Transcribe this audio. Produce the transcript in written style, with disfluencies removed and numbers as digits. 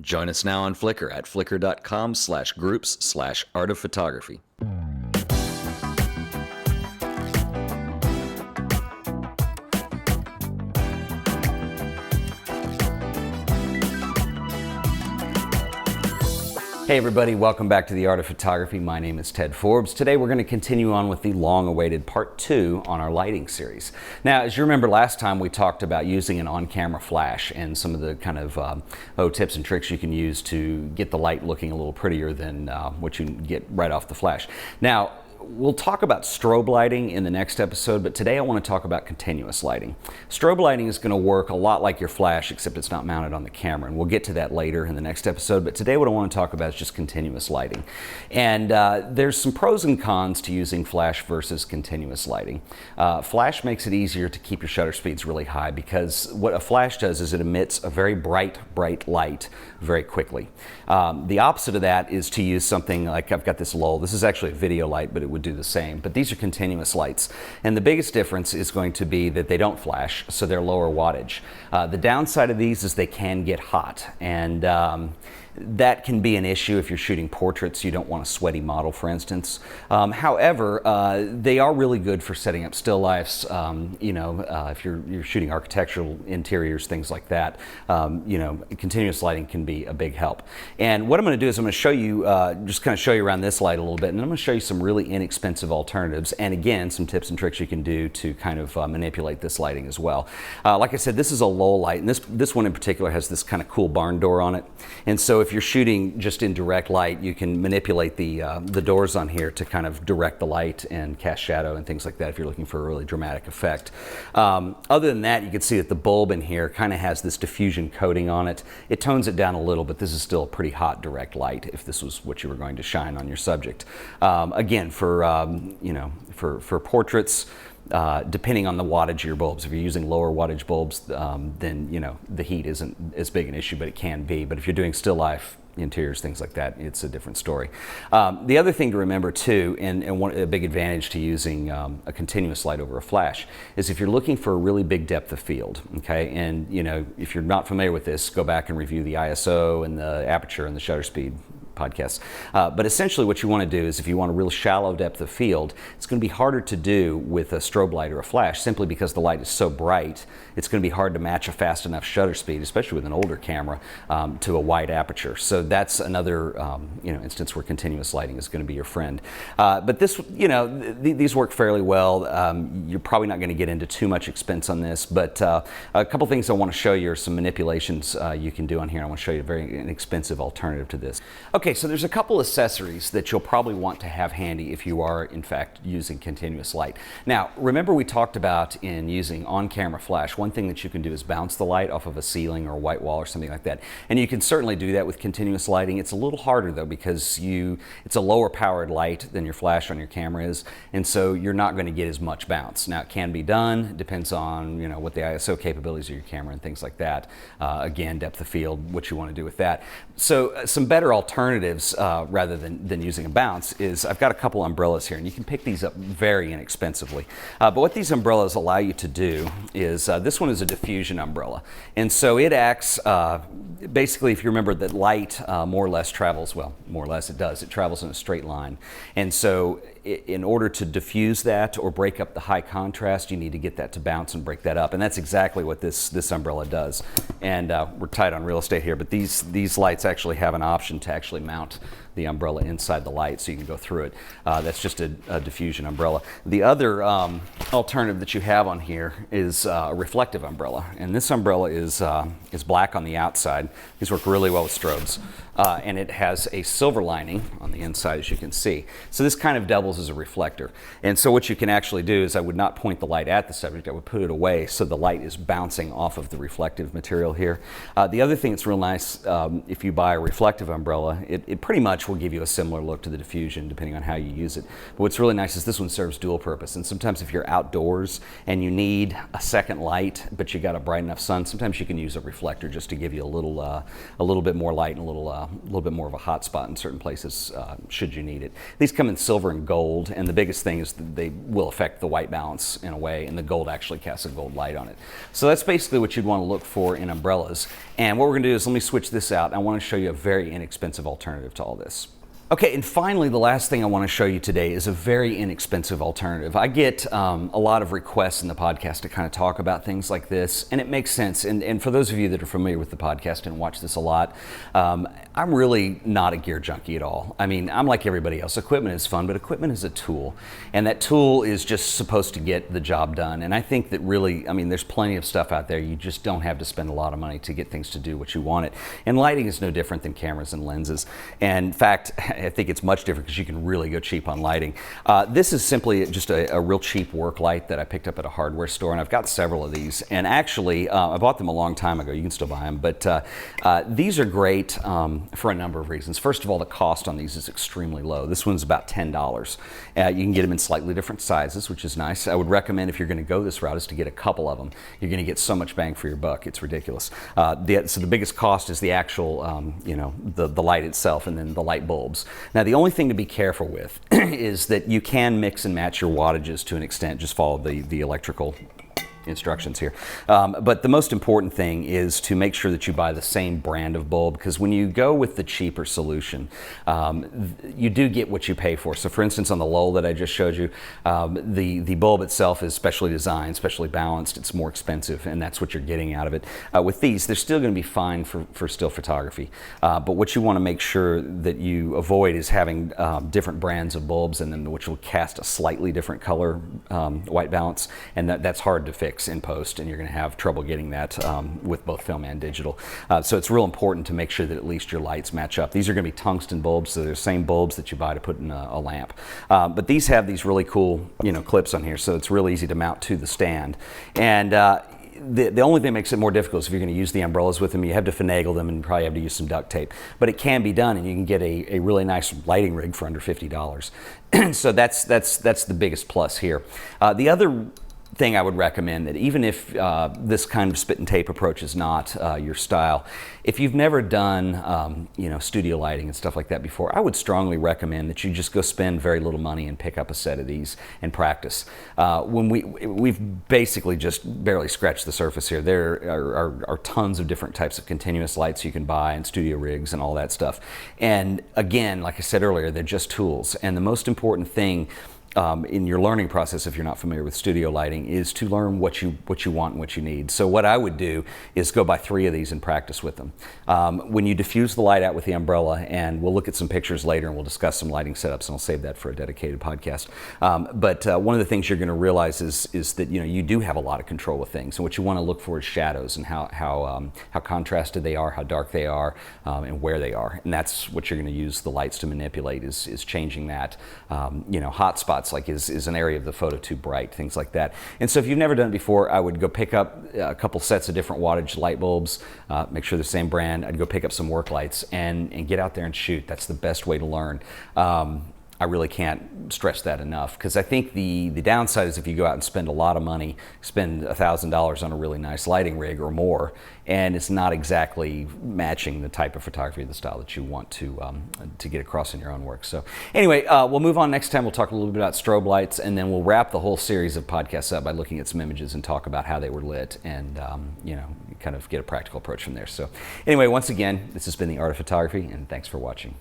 Join us now on Flickr at flickr.com/groups/art-of-photography. Hey everybody, welcome back to the Art of Photography. My name is Ted Forbes. Today we're going to continue on with the long-awaited part 2 on our lighting series. Now, as you remember last time, we talked about using an on-camera flash and some of the kind of tips and tricks you can use to get the light looking a little prettier than what you can get right off the flash. Now, we'll talk about strobe lighting in the next episode, but today I want to talk about continuous lighting. Strobe lighting is going to work a lot like your flash, except it's not mounted on the camera, and we'll get to that later in the next episode, but today what I want to talk about is just continuous lighting. And there's some pros and cons to using flash versus continuous lighting. Flash makes it easier to keep your shutter speeds really high because what a flash does is it emits a very bright light very quickly. The opposite of that is to use something like, I've got this lull. This is actually a video light, but it would do the same. But these are continuous lights. And the biggest difference is going to be that they don't flash, so they're lower wattage. The downside of these is they can get hot. And that can be an issue if you're shooting portraits. You don't want a sweaty model, for instance. However, they are really good for setting up still lifes. If you're shooting architectural interiors, things like that, continuous lighting can be a big help. And what I'm going to do is I'm going to show you, just kind of show you around this light a little bit, and I'm going to show you some really inexpensive alternatives, and again, some tips and tricks you can do to kind of manipulate this lighting as well. Like I said, this is a low light, and this one in particular has this kind of cool barn door on it. And so if you're shooting just in direct light, you can manipulate the doors on here to kind of direct the light and cast shadow and things like that if you're looking for a really dramatic effect. Other than that, you can see that the bulb in here kind of has this diffusion coating on it. It tones it down a little, but this is still a pretty hot direct light if this was what you were going to shine on your subject. Again, for portraits, depending on the wattage of your bulbs. If you're using lower wattage bulbs, then the heat isn't as big an issue, but it can be. But if you're doing still life interiors, things like that, it's a different story. The other thing to remember too, and a big advantage to using a continuous light over a flash, is if you're looking for a really big depth of field, okay, and if you're not familiar with this, go back and review the ISO and the aperture and the shutter speed podcasts. But essentially what you want to do is if you want a real shallow depth of field, it's going to be harder to do with a strobe light or a flash simply because the light is so bright. It's going to be hard to match a fast enough shutter speed, especially with an older camera, to a wide aperture. So that's another instance where continuous lighting is going to be your friend. But this, these work fairly well. You're probably not going to get into too much expense on this, but a couple things I want to show you are some manipulations you can do on here. I want to show you a very inexpensive alternative to this. Okay, so there's a couple accessories that you'll probably want to have handy if you are, in fact, using continuous light. Now, remember we talked about in using on-camera flash, one thing that you can do is bounce the light off of a ceiling or a white wall or something like that. And you can certainly do that with continuous lighting. It's a little harder, though, because it's a lower powered light than your flash on your camera is, and so you're not going to get as much bounce. Now, it can be done. It depends on, what the ISO capabilities of your camera and things like that. Again, depth of field, what you want to do with that. So some better alternatives rather than using a bounce is I've got a couple umbrellas here, and you can pick these up very inexpensively. But what these umbrellas allow you to do is this one is a diffusion umbrella, and so it acts basically, if you remember that light more or less travels, well, more or less it does, it travels in a straight line, and so in order to diffuse that or break up the high contrast, you need to get that to bounce and break that up, and that's exactly what this umbrella does. And we're tight on real estate here, but these lights actually have an option to actually mount the umbrella inside the light so you can go through it. That's just a diffusion umbrella. The other alternative that you have on here is a reflective umbrella, and this umbrella is black on the outside. These work really well with strobes. And it has a silver lining on the inside, as you can see. So this kind of doubles as a reflector. And so what you can actually do is I would not point the light at the subject, I would put it away so the light is bouncing off of the reflective material here. The other thing that's real nice, if you buy a reflective umbrella, it pretty much flash will give you a similar look to the diffusion depending on how you use it. But what's really nice is this one serves dual purpose, and sometimes if you're outdoors and you need a second light but you got a bright enough sun, sometimes you can use a reflector just to give you a little bit more light and a little bit more of a hot spot in certain places should you need it. These come in silver and gold, and the biggest thing is that they will affect the white balance in a way, and the gold actually casts a gold light on it. So that's basically what you'd want to look for in umbrellas. And what we're going to do is let me switch this out. I want to show you a very inexpensive alternative to all this. Okay, and finally, the last thing I want to show you today is a very inexpensive alternative. I get a lot of requests in the podcast to kind of talk about things like this, and it makes sense. And for those of you that are familiar with the podcast and watch this a lot, I'm really not a gear junkie at all. I mean, I'm like everybody else. Equipment is fun, but equipment is a tool, and that tool is just supposed to get the job done. And I think that really, I mean, there's plenty of stuff out there. You just don't have to spend a lot of money to get things to do what you want it. And lighting is no different than cameras and lenses. And in fact, I think it's much different because you can really go cheap on lighting. This is simply just a real cheap work light that I picked up at a hardware store, and I've got several of these. And actually, I bought them a long time ago. You can still buy them, but these are great for a number of reasons. First of all, the cost on these is extremely low. This one's about $10. You can get them in slightly different sizes, which is nice. I would recommend, if you're going to go this route, is to get a couple of them. You're going to get so much bang for your buck. It's ridiculous. So the biggest cost is the actual, the light itself, and then the light bulbs. Now, the only thing to be careful with is that you can mix and match your wattages to an extent. Just follow the electrical instructions here. But the most important thing is to make sure that you buy the same brand of bulb, because when you go with the cheaper solution, you do get what you pay for. So for instance, on the Lowell that I just showed you, the bulb itself is specially designed, specially balanced. It's more expensive, and that's what you're getting out of it. With these, they're still going to be fine for still photography. But what you want to make sure that you avoid is having different brands of bulbs in them, which will cast a slightly different color white balance, and that's hard to fix in post, and you're going to have trouble getting that with both film and digital. So it's real important to make sure that at least your lights match up. These are going to be tungsten bulbs, so they're the same bulbs that you buy to put in a lamp. But these have these really cool, clips on here, so it's real easy to mount to the stand. And the only thing that makes it more difficult is if you're going to use the umbrellas with them, you have to finagle them and probably have to use some duct tape. But it can be done, and you can get a really nice lighting rig for under $50. So that's the biggest plus here. The other thing I would recommend, that even if this kind of spit and tape approach is not your style, if you've never done studio lighting and stuff like that before, I would strongly recommend that you just go spend very little money and pick up a set of these and practice. When we've basically just barely scratched the surface here. There are tons of different types of continuous lights you can buy, and studio rigs and all that stuff. And again, like I said earlier, they're just tools. And the most important thing in your learning process, if you're not familiar with studio lighting, is to learn what you want and what you need. So what I would do is go buy 3 of these and practice with them. When you diffuse the light out with the umbrella, and we'll look at some pictures later and we'll discuss some lighting setups, and I'll save that for a dedicated podcast. But one of the things you're going to realize is that you do have a lot of control with things, and what you want to look for is shadows, and how contrasted they are, how dark they are, and where they are. And that's what you're going to use the lights to manipulate, is changing that. Hot spots, like is an area of the photo too bright, things like that. And so if you've never done it before, I would go pick up a couple sets of different wattage light bulbs, make sure they're the same brand. I'd go pick up some work lights and get out there and shoot. That's the best way to learn. I really can't stress that enough, because I think the downside is if you go out and spend a lot of money, spend $1,000 on a really nice lighting rig or more, and it's not exactly matching the type of photography, the style that you want to get across in your own work. So anyway, we'll move on. Next time we'll talk a little bit about strobe lights, and then we'll wrap the whole series of podcasts up by looking at some images and talk about how they were lit, and kind of get a practical approach from there. So anyway, once again, this has been The Art of Photography, and thanks for watching.